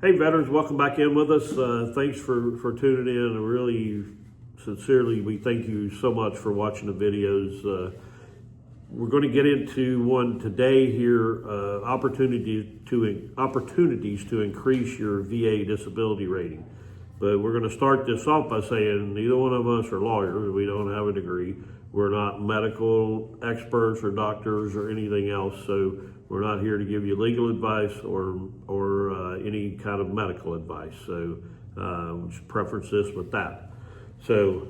Hey veterans, welcome back in with us. Thanks for tuning in. And really, sincerely, we thank you so much for watching the videos. We're going to get into one today here, opportunities to increase your VA disability rating. But we're going to start this off by saying neither one of us are lawyers. We don't have a degree. We're not medical experts or doctors or anything else. So we're not here to give you legal advice or any kind of medical advice. So just preference this with that. So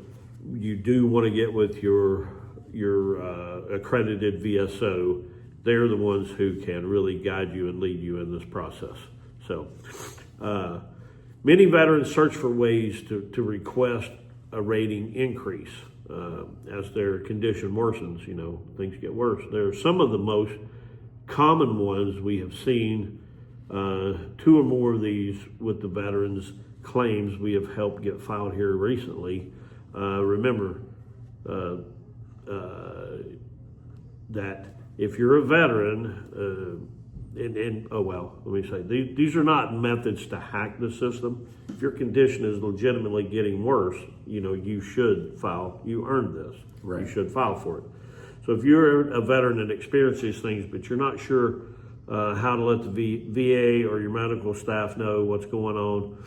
you do want to get with your accredited VSO. They're the ones who can really guide you and lead you in this process. So many veterans search for ways to request a rating increase as their condition worsens. You know, things get worse. There are some of the most common ones we have seen. Two or more of these with the veterans claims we have helped get filed here recently. Remember that if you're a veteran, let me say, these are not methods to hack the system. If your condition is legitimately getting worse, you know, you should file. You earned this. Right. You should file for it. So if you're a veteran that experiences these things, but you're not sure how to let the VA or your medical staff know what's going on,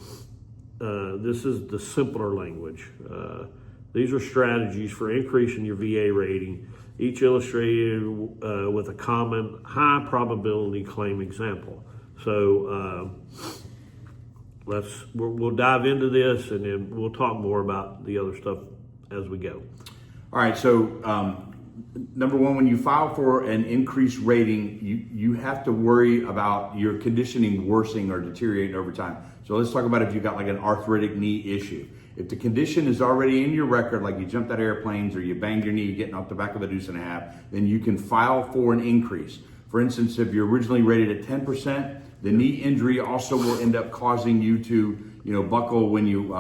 this is the simpler language. These are strategies for increasing your VA rating, each illustrated with a common high probability claim example. So we'll dive into this, and then we'll talk more about the other stuff as we go. All right, so number one, when you file for an increased rating, you have to worry about your conditioning worsening or deteriorating over time. So let's talk about if you've got like an arthritic knee issue. If the condition is already in your record, like you jumped out of airplanes or you banged your knee getting off the back of a deuce and a half, then you can file for an increase. For instance, if you're originally rated at 10%, the knee injury also will end up causing you to, buckle when you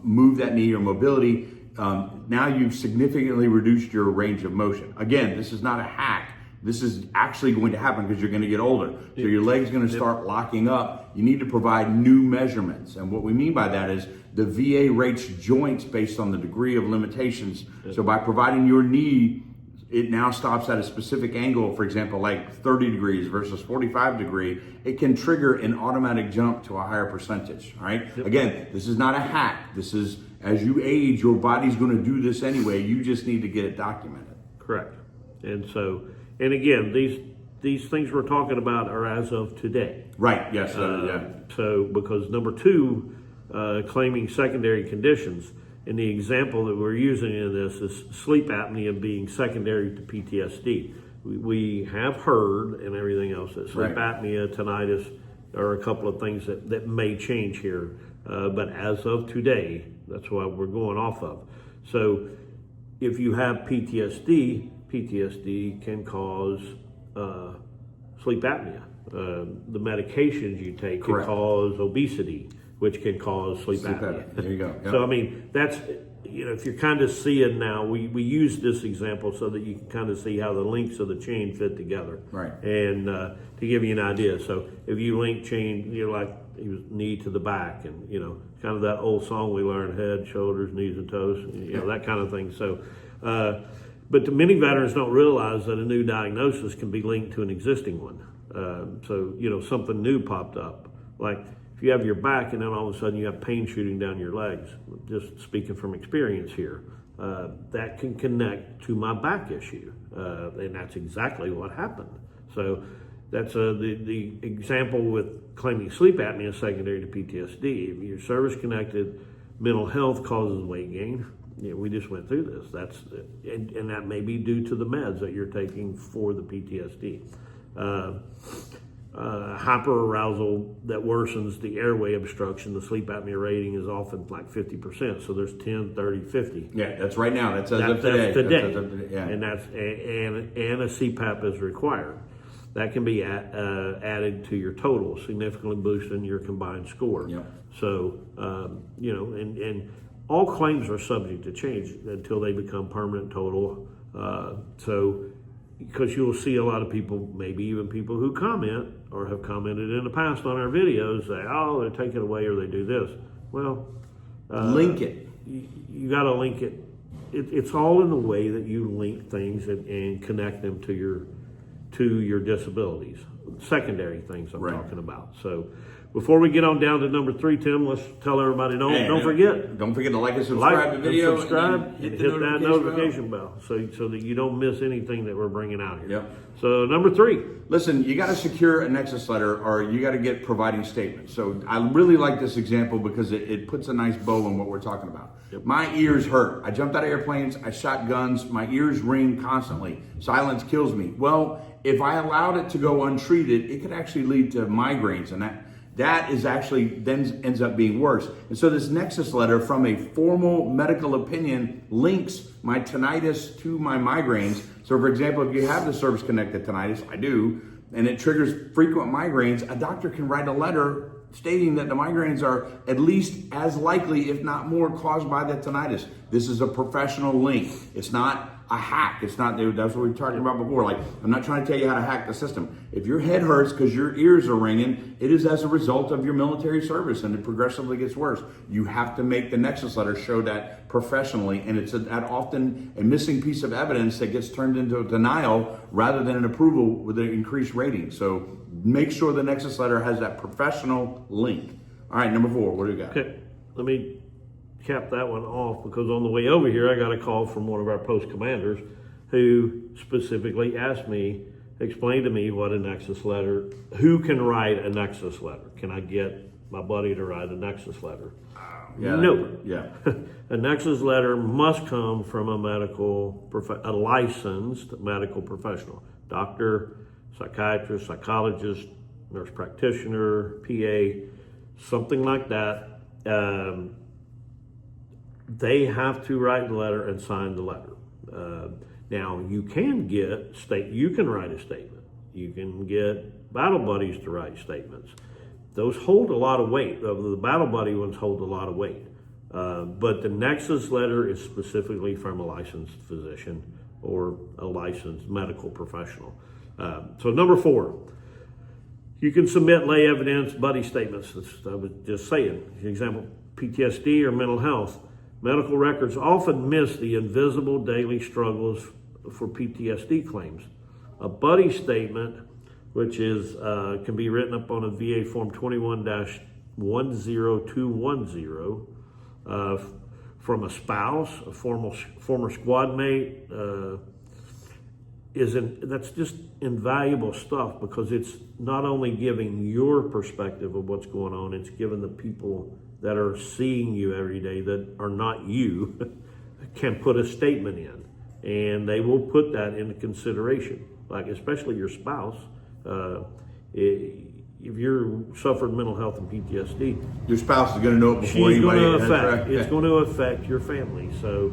move that knee or mobility. Now you've significantly reduced your range of motion. Again, this is not a hack. This is actually going to happen because you're going to get older. So your leg's going to start locking up. You need to provide new measurements. And what we mean by that is the VA rates joints based on the degree of limitations. So by providing your knee, it now stops at a specific angle, for example, like 30 degrees versus 45 degree, it can trigger an automatic jump to a higher percentage, all right? Yep. Again, this is not a hack. This is, as you age, your body's going to do this anyway. You just need to get it documented. Correct. And again, these things we're talking about are as of today. Right, yes. So because number two, claiming secondary conditions, and the example that we're using in this is sleep apnea being secondary to PTSD. We have heard and everything else that sleep apnea, tinnitus are a couple of things that may change here. But as of today, that's what we're going off of. So if you have PTSD can cause sleep apnea. The medications you take can cause obesity, which can cause sleep apnea. There you go. Yep. So, I mean, that's, if you're kind of seeing now, we use this example so that you can kind of see how the links of the chain fit together. Right. And to give you an idea. So if you link chain, like knee to the back and, kind of that old song we learned, head, shoulders, knees and toes, that kind of thing. So, but many veterans don't realize that a new diagnosis can be linked to an existing one. So, something new popped up. Like if you have your back and then all of a sudden you have pain shooting down your legs, just speaking from experience here, that can connect to my back issue. And that's exactly what happened. So that's the example with claiming sleep apnea secondary to PTSD. If you're service-connected, mental health causes weight gain. We just went through this. And that may be due to the meds that you're taking for the PTSD. Hyperarousal that worsens the airway obstruction. The sleep apnea rating is often like 50%. So there's 10, 30, 50. Yeah, that's right now. That's as of today. That's today. That's as of today. Yeah. And a CPAP is required. That can be added to your total, significantly boosting your combined score. Yep. So, and all claims are subject to change until they become permanent total. So because you'll see a lot of people, maybe even people who comment or have commented in the past on our videos, say, oh, they take it away or they do this. Well, link it. You got to link it. It's all in the way that you link things and connect them to your disabilities, secondary things I'm talking about. So before we get on down to number 3, Tim, let's tell everybody, don't forget to like and subscribe to the video, and subscribe, and hit the that notification bell so that you don't miss anything that we're bringing out here. Yep. So number 3. Listen, you got to secure a Nexus letter, or you got to get providing statements. So I really like this example because it puts a nice bow on what we're talking about. Yep. My ears hurt. I jumped out of airplanes. I shot guns. My ears ring constantly. Silence kills me. Well, if I allowed it to go untreated, it could actually lead to migraines, and that is actually then ends up being worse. And so this Nexus letter from a formal medical opinion links my tinnitus to my migraines. So for example, if you have the service-connected tinnitus, I do, and it triggers frequent migraines, a doctor can write a letter stating that the migraines are at least as likely, if not more, caused by the tinnitus. This is a professional link. It's not a hack. It's not, that's what we were talking about before. Like, I'm not trying to tell you how to hack the system. If your head hurts because your ears are ringing, it is as a result of your military service, and it progressively gets worse. You have to make the Nexus letter show that professionally, and it's that often a missing piece of evidence that gets turned into a denial rather than an approval with an increased rating. So make sure the Nexus letter has that professional link. All right, number 4, what do you got? Okay, let me cap that one off, because on the way over here I got a call from one of our post commanders who specifically asked me, explain to me what a Nexus letter, who can write a Nexus letter? Can I get my buddy to write a Nexus letter? No. A Nexus letter must come from a licensed medical professional, doctor, psychiatrist, psychologist, nurse practitioner, PA, something like that. They have to write the letter and sign the letter. Now you can write a statement. You can get battle buddies to write statements. Those hold a lot of weight. The battle buddy ones hold a lot of weight. But the Nexus letter is specifically from a licensed physician or a licensed medical professional. So number 4, you can submit lay evidence buddy statements. I was just saying, for example, PTSD or mental health. Medical records often miss the invisible daily struggles for PTSD claims. A buddy statement, which is can be written up on a VA Form 21-10210 from a spouse, a former squad mate, that's just invaluable stuff, because it's not only giving your perspective of what's going on, it's giving the people that are seeing you every day that are not you can put a statement in, and they will put that into consideration, like especially your spouse. If you're suffered mental health and PTSD, your spouse is going to know it before anybody. It's going to affect your family. So,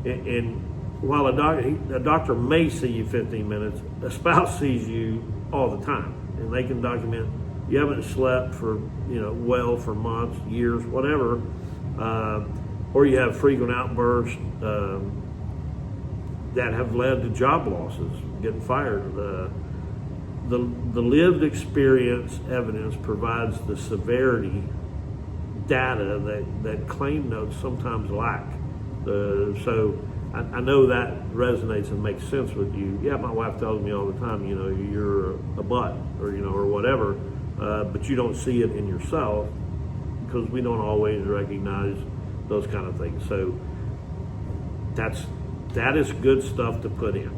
and while a doctor may see you 15 minutes, a spouse sees you all the time, and they can document you haven't slept for well for months, years, whatever, or you have frequent outbursts that have led to job losses, getting fired. The lived experience evidence provides the severity data that claim notes sometimes lack. So I know that resonates and makes sense with you. Yeah, my wife tells me all the time, you're a butt or whatever, but you don't see it in yourself because we don't always recognize those kind of things. So that is good stuff to put in.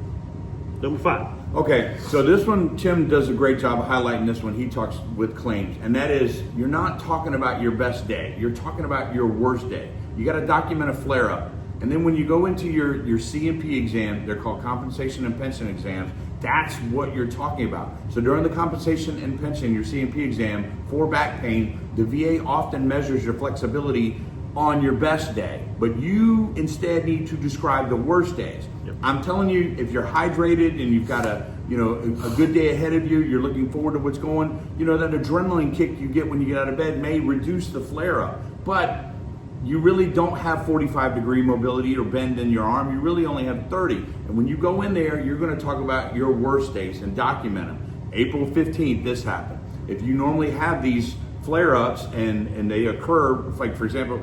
Number 5. Okay, so this one, Tim does a great job of highlighting this when he talks with claims, and that is, you're not talking about your best day, you're talking about your worst day. You got to document a flare-up, and then when you go into your C&P exam, they're called compensation and pension exams, that's what you're talking about. So during the compensation and pension, your C&P exam, for back pain, the VA often measures your flexibility on your best day, but you instead need to describe the worst days. Yep. I'm telling you, if you're hydrated and you've got a good day ahead of you, you're looking forward to what's going, that adrenaline kick you get when you get out of bed may reduce the flare up. But you really don't have 45-degree mobility or bend in your arm. You really only have 30. And when you go in there, you're going to talk about your worst days and document them. April 15th, this happened. If you normally have these flare-ups and they occur, like for example,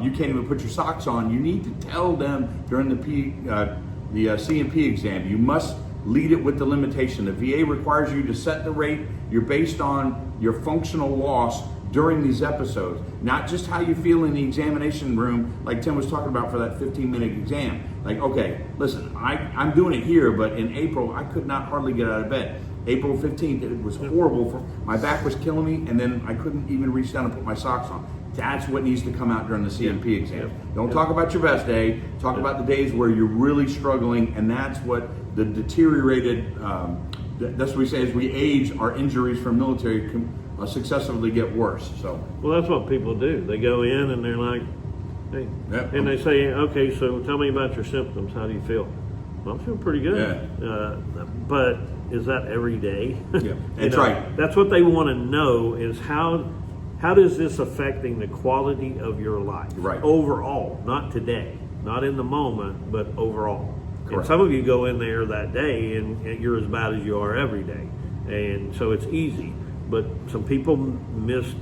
you can't even put your socks on, you need to tell them during the C&P exam. You must lead it with the limitation. The VA requires you to set the rate. You're based on your functional loss during these episodes, not just how you feel in the examination room, like Tim was talking about for that 15-minute exam. Like, okay, listen, I'm doing it here, but in April, I could not hardly get out of bed. April 15th, it was horrible. My back was killing me, and then I couldn't even reach down and put my socks on. That's what needs to come out during the C&P exam. Don't talk about your best day. Talk about the days where you're really struggling, and that's what the deteriorated, that's what we say as we age, our injuries from military successively get worse. So, well, that's what people do. They go in and they're like, hey, and they say, okay, so tell me about your symptoms. How do you feel? Well, I'm feeling pretty good. But is that every day? Yeah, that's right. That's what they want to know is how does this affecting the quality of your life? Right. Overall, not today, not in the moment, but overall. Correct. And some of you go in there that day and you're as bad as you are every day. And so it's easy. But some people miss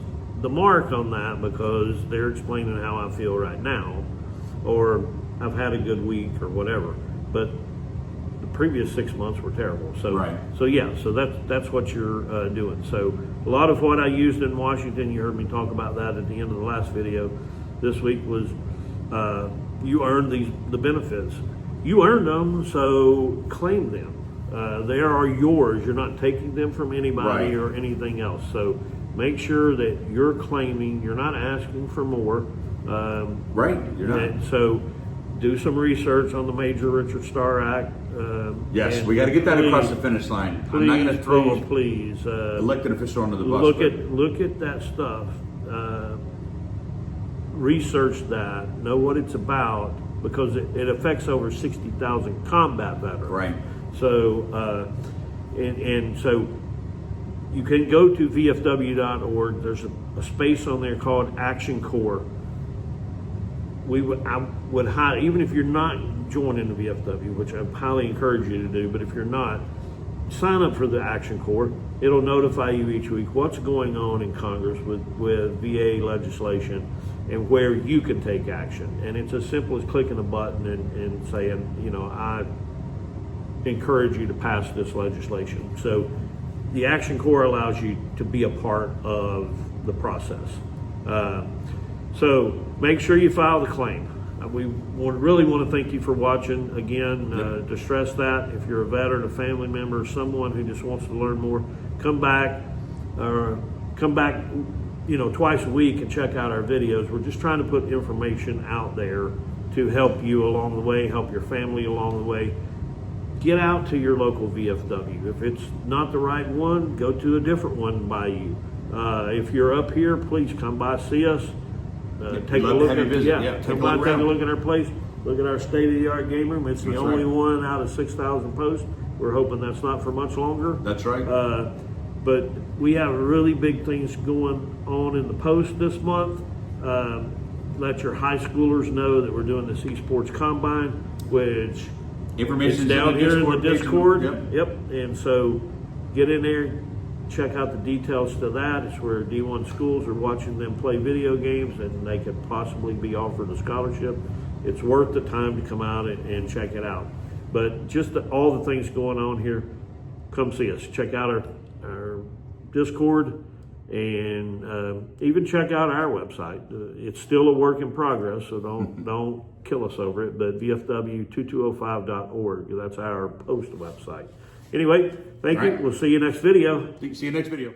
the mark on that because they're explaining how I feel right now, or I've had a good week or whatever. But the previous 6 months were terrible. So, so that's what you're doing. So a lot of what I used in Washington, you heard me talk about that at the end of the last video this week, was you earned the benefits. You earned them, so claim them. They are yours. You're not taking them from anybody or anything else. So make sure that you're claiming. You're not asking for more. You're not. And so do some research on the Major Richard Starr Act. Yes, we got to get that across the finish line. I'm not going to throw a elected official under the bus. Look at that stuff. Research that. Know what it's about, because it affects over 60,000 combat veterans. Right. So, and so you can go to vfw.org. There's a space on there called Action Corps. I would highly, even if you're not joining the VFW, which I highly encourage you to do, but if you're not, sign up for the Action Corps. It'll notify you each week what's going on in Congress with VA legislation and where you can take action. And it's as simple as clicking a button and saying, I encourage you to pass this legislation. So the Action Corps allows you to be a part of the process. So make sure you file the claim. We really want to thank you for watching. Again, to stress that if you're a veteran, a family member, someone who just wants to learn more, come back, twice a week and check out our videos. We're just trying to put information out there to help you along the way, help your family along the way. Get out to your local VFW. If it's not the right one, go to a different one by you. If you're up here, please come by, see us. Take a look at our place. Look at our state-of-the-art game room. It's the only one out of 6,000 posts. We're hoping that's not for much longer. That's right. But we have really big things going on in the post this month. Let your high schoolers know that we're doing this Esports Combine, which information is down here in the Discord. Yep. And so get in there, check out the details to that. It's where D1 schools are watching them play video games and they could possibly be offered a scholarship. It's worth the time to come out and check it out. But just all the things going on here, come see us. Check out our Discord and even check out our website. It's still a work in progress, so don't kill us over it, but vfw2205.org. That's our post website. Anyway, thank you. We'll see you next video. See you next video.